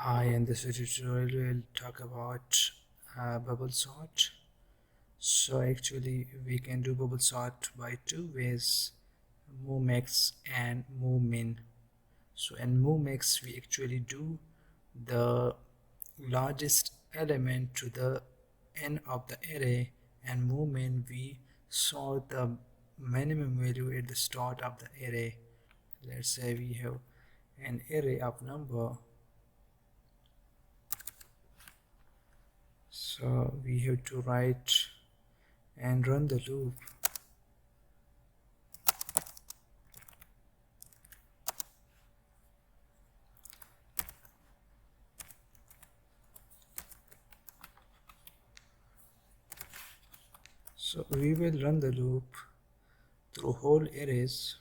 Hi, in this tutorial we'll talk about bubble sort. So actually we can do bubble sort by two ways, move max and move min. So in move max we actually do the largest element to the end of the array, and move min we sort the minimum value at the start of the array. Let's say we have an array of number. So we have to write and run the loop. So we will run the loop through whole arrays.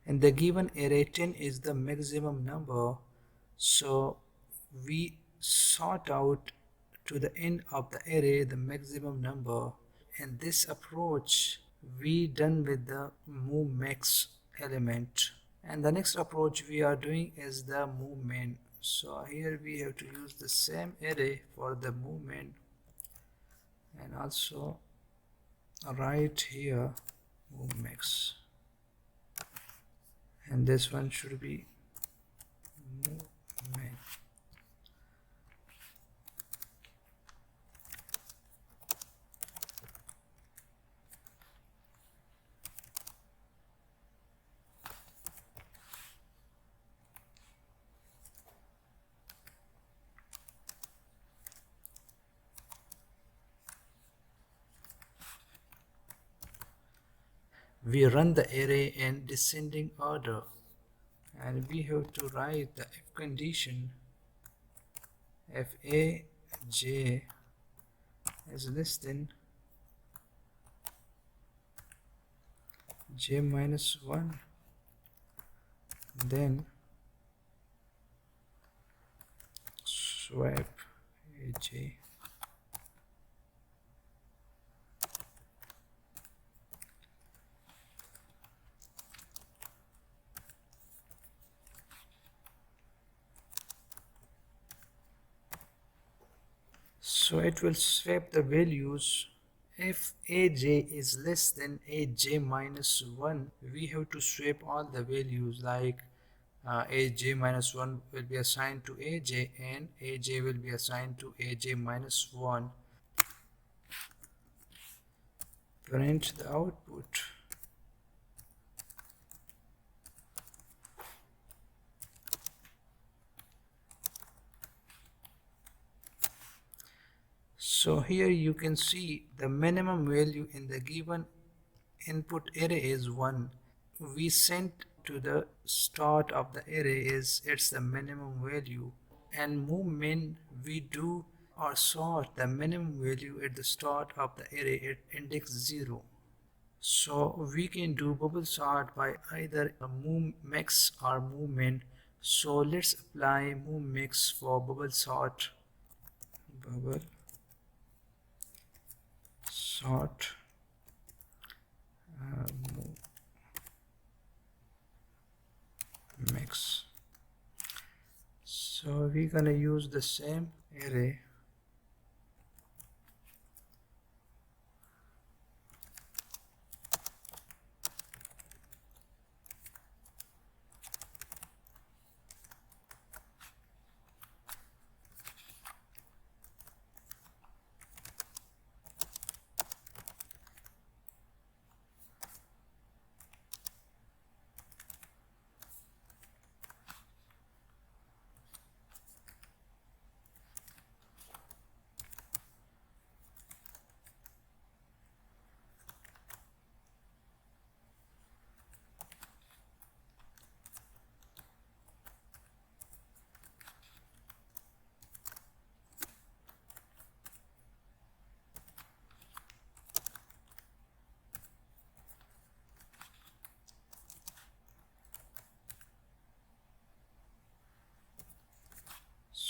And the given array 10 is the maximum number, so we sort out to the end of the array the maximum number. And this approach we done with the move max element. And the next approach we are doing is the move min. So here we have to use the same array for the move min, and also right here move max, and this one should be move min. We run the array in descending order, and we have to write the if condition if a j is less than j minus 1, then swap aj. So it will swap the values. If aj is less than aj minus 1, we have to swap all the values, like aj minus 1 will be assigned to aj and aj will be assigned to aj minus 1. Print the output. So here you can see the minimum value in the given input array is 1. We sent to the start of the array is it's the minimum value, and move min we do or sort the minimum value at the start of the array at index 0. So we can do bubble sort by either a move max or move min. So let's apply move max for bubble sort. Bubble sort move max. So we're gonna use the same array.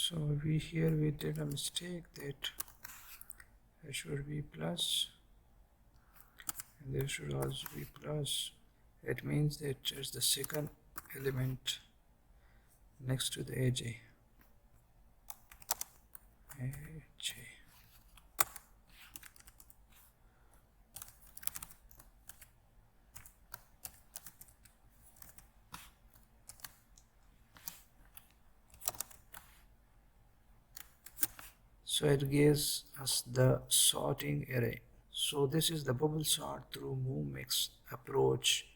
So we did a mistake that it should be plus and there should also be plus. It means that it's the second element next to the AJ. AJ. So it gives us the sorting array. So this is the bubble sort through move mix approach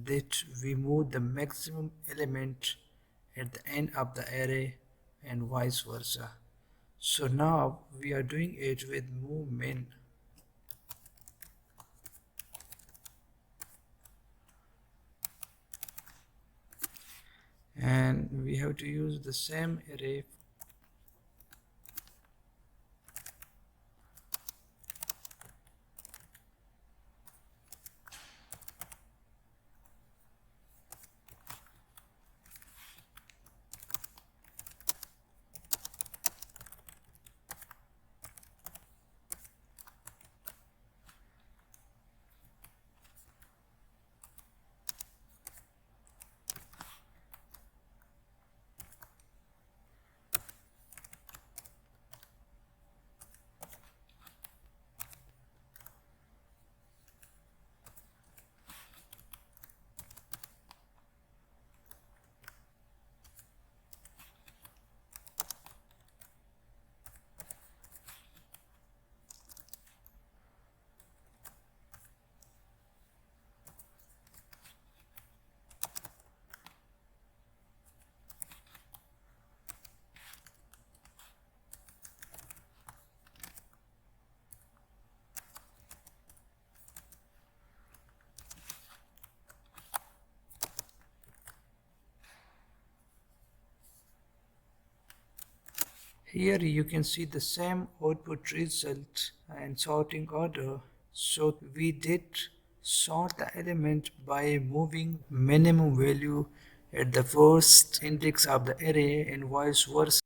that we move the maximum element at the end of the array and vice versa. So now we are doing it with move min. And we have to use the same array. Here you can see the same output result and sorting order. So we did sort the element by moving minimum value at the first index of the array and vice versa.